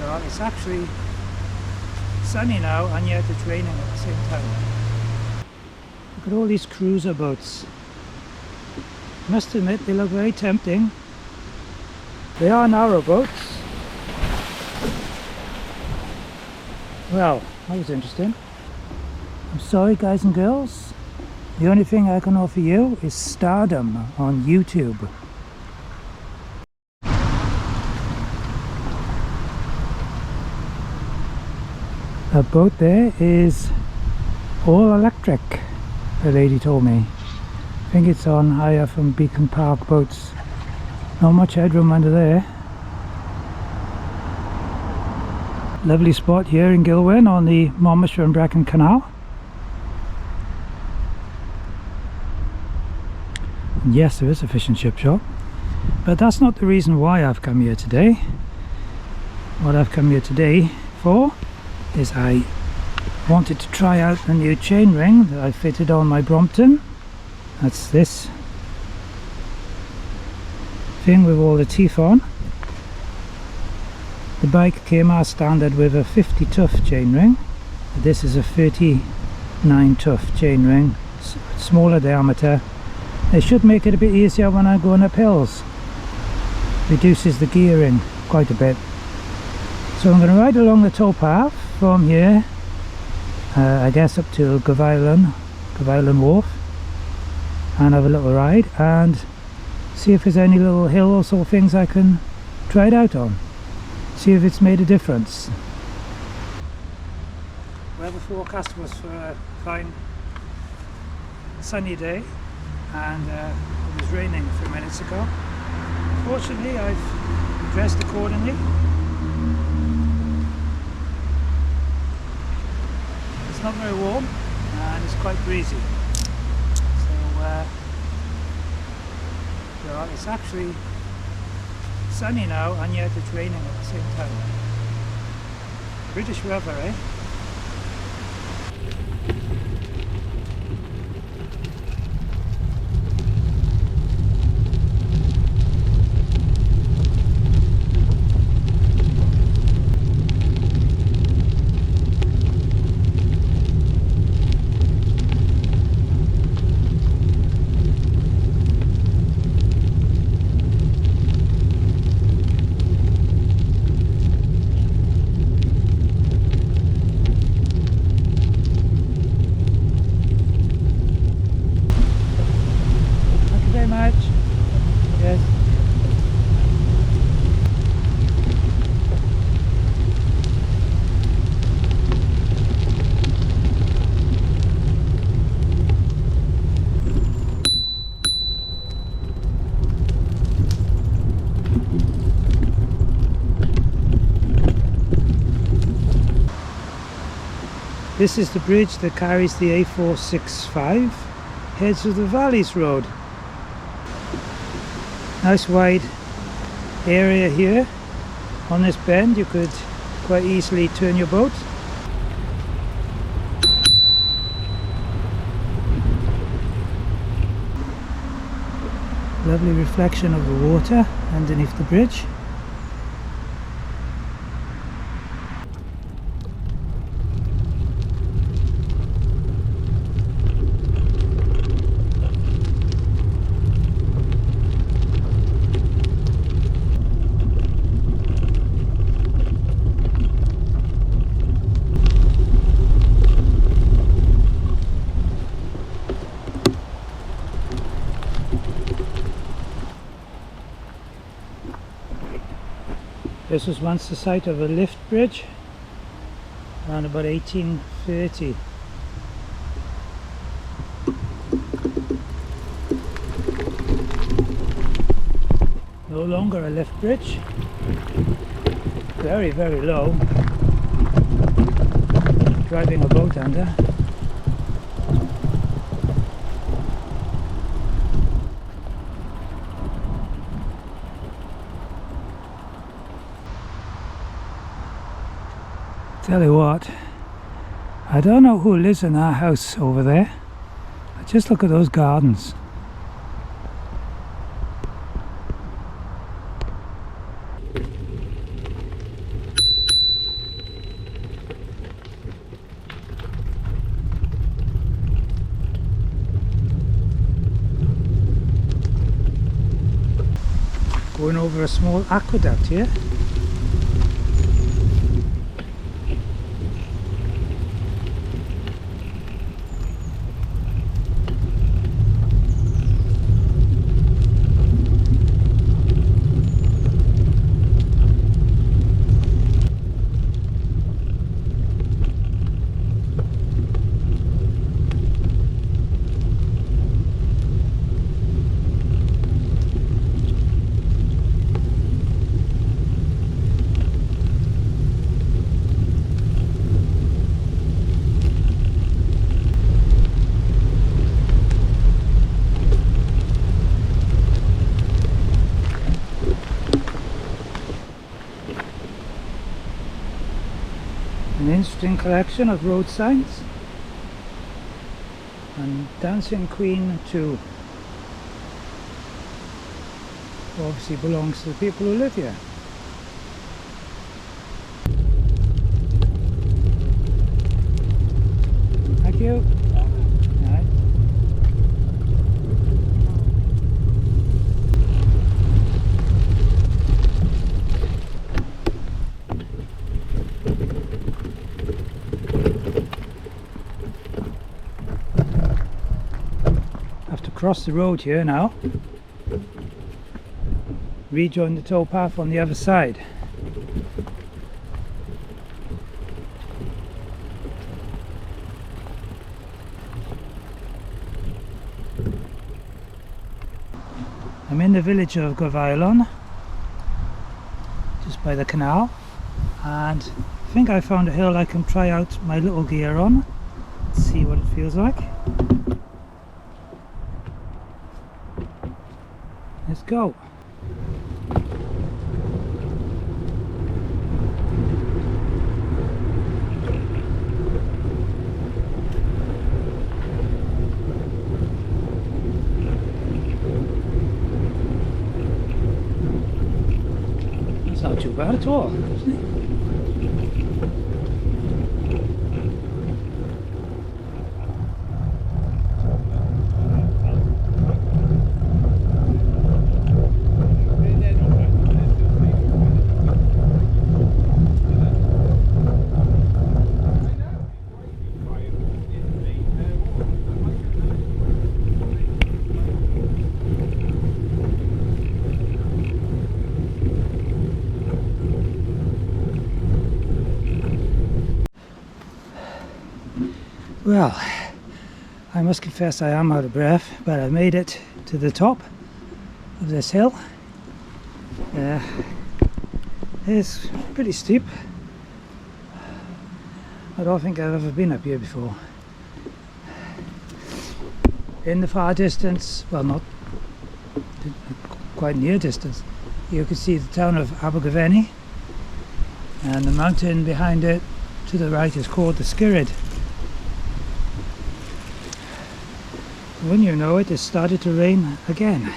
Well, it's actually sunny now and yet it's raining at the same time. Look at all these cruiser boats. Must admit they look very tempting. They are narrowboats. Well, that was interesting. I'm sorry guys and girls, the only thing I can offer you is stardom on YouTube. That boat there is all electric, the lady told me. I think it's on hire from Beacon Park boats. Not much headroom under there. Lovely spot here in Gilwern on the Monmouthshire Brecon Canal. And yes, there is a fish and chip shop, but that's not the reason why I've come here today. What I've come here today for is I wanted to try out the new chainring that I fitted on my Brompton. That's this thing with all the teeth on. The bike came as standard with a 50 tough chainring. This is a 39 tough chainring, smaller diameter. It should make it a bit easier when I'm going up hills. Reduces the gearing quite a bit. So I'm going to ride along the towpath from here, I guess up to Govilon Wharf, and have a little ride and see if there's any little hills or things I can try it out on. See if it's made a difference. Weather forecast was for a fine sunny day, and it was raining a few minutes ago. Fortunately, I've dressed accordingly. It's not very warm and it's quite breezy. So well, it's actually sunny now and yet it's raining at the same time. British weather, eh? Yes. This is the bridge that carries the A465, heads to the Valleys Road. Nice wide area here. On this bend you could quite easily turn your boat. Lovely reflection of the water underneath the bridge. This was once the site of a lift bridge around about 1830. No longer a lift bridge. Very, very low. Driving a boat under. Tell you what, I don't know who lives in that house over there. Just look at those gardens. going over a small aqueduct here. An interesting collection of road signs, and Dancing Queen too. Obviously belongs to the people who live here. Thank you. Right. Cross the road here now, rejoin the towpath on the other side. I'm in the village of Govilon, just by the canal, and I think I found a hill I can try out my little gear on, see what it feels like. Let's go. That's not too bad at all, isn't it? Well, I must confess I am out of breath, but I made it to the top of this hill. It's pretty steep. I don't think I've ever been up here before. In the far distance, well, not quite near distance, you can see the town of Abergavenny, and the mountain behind it to the right is called the Skirrid. When you know it, it's started to rain again.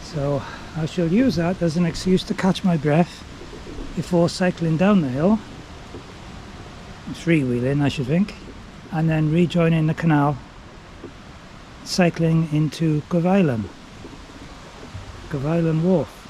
So I shall use that as an excuse to catch my breath before cycling down the hill, freewheeling I should think, and then rejoining the canal, cycling into Govilon Wharf.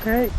Okay.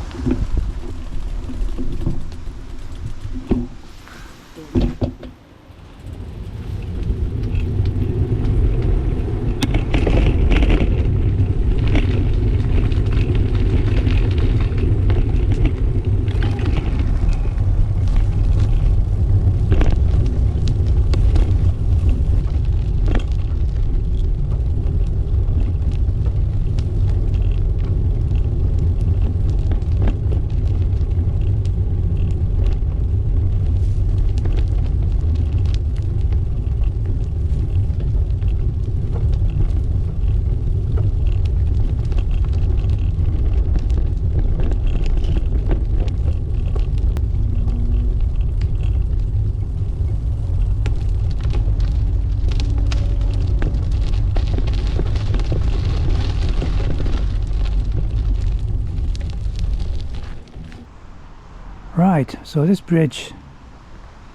Right, so this bridge,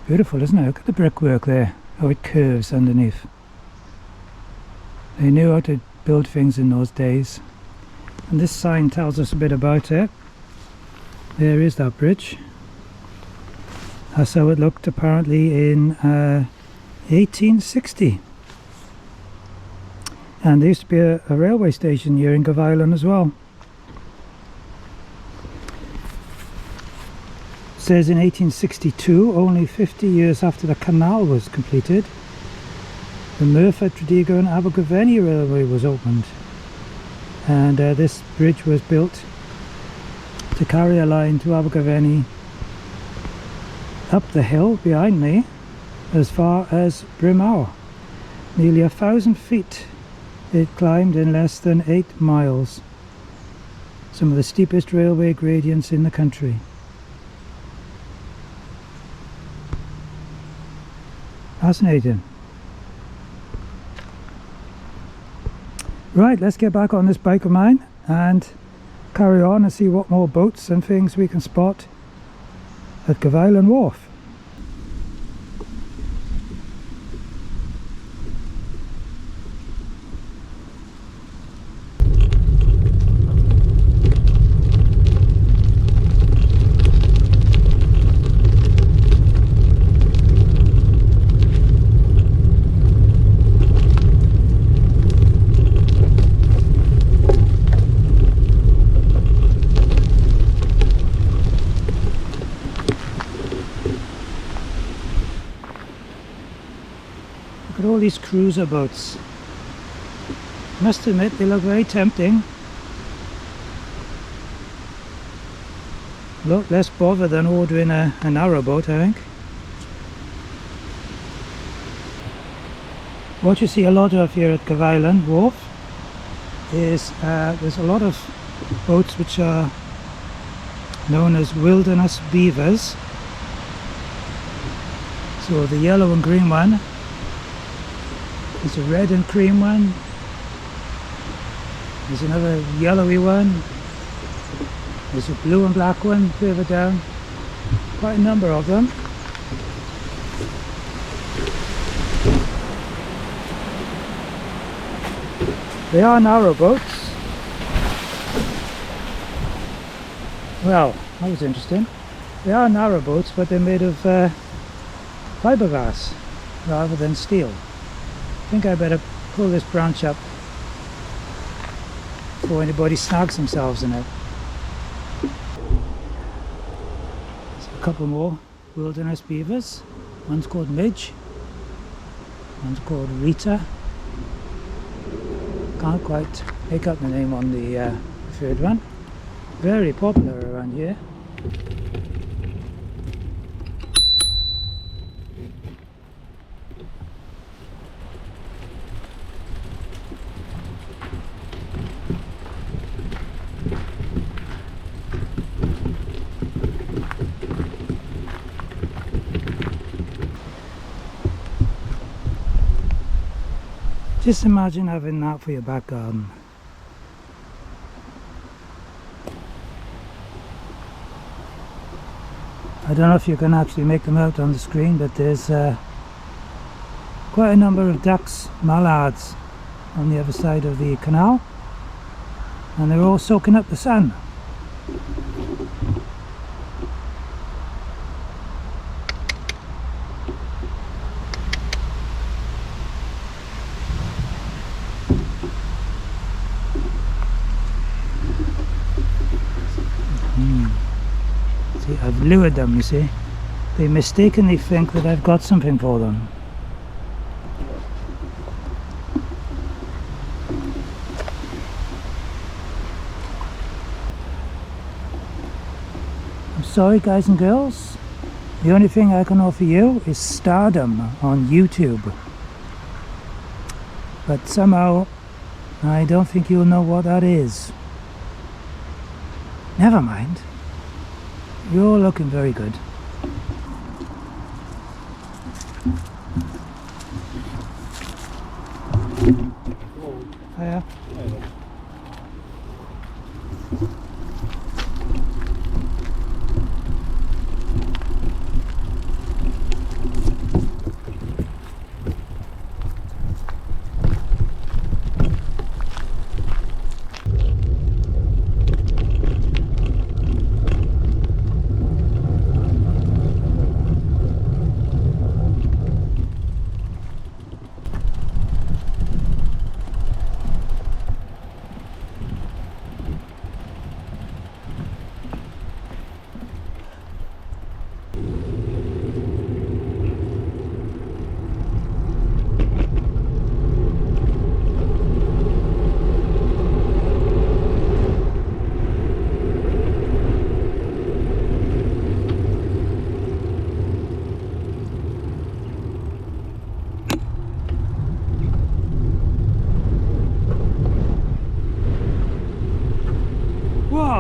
beautiful, isn't it? Look at the brickwork there, how it curves underneath. They knew how to build things in those days. And this sign tells us a bit about it. There is that bridge. That's how it looked apparently in 1860. And there used to be a railway station here in Govilon as well. It says in 1862, only 50 years after the canal was completed, the Merthyr, Tredegar and Abergavenny Railway was opened. And this bridge was built to carry a line to Abergavenny up the hill behind me as far as Brimhour. Nearly 1,000 feet it climbed in less than 8 miles. Some of the steepest railway gradients in the country. Fascinating. Right, let's get back on this bike of mine and carry on and see what more boats and things we can spot at Govilon Wharf. Look at all these cruiser boats. Must admit they look very tempting. Look, less bother than ordering a narrowboat, I think. What you see a lot of here at Govilon Wharf is there's a lot of boats which are known as wilderness beavers. So the yellow and green one, there's a red and cream one, there's another yellowy one, there's a blue and black one further down, quite a number of them. They are narrowboats. Well, that was interesting. They are narrowboats, but they're made of fiberglass rather than steel. I think I better pull this branch up before anybody snags themselves in it. So a couple more wilderness beavers. One's called Midge, one's called Rita. Can't quite make out the name on the third one. Very popular around here. Just imagine having that for your back garden. I don't know if you can actually make them out on the screen, but there's quite a number of ducks, mallards, on the other side of the canal, and they're all soaking up the sun. See, I've lured them, you see. They mistakenly think that I've got something for them. I'm sorry, guys and girls. The only thing I can offer you is stardom on YouTube. But somehow, I don't think you'll know what that is. Never mind. You're looking very good. Hiya.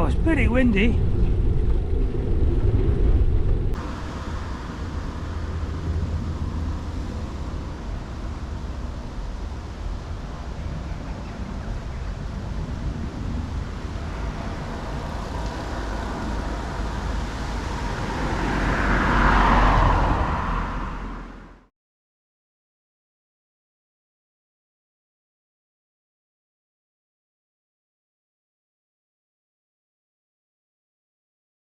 it's pretty windy.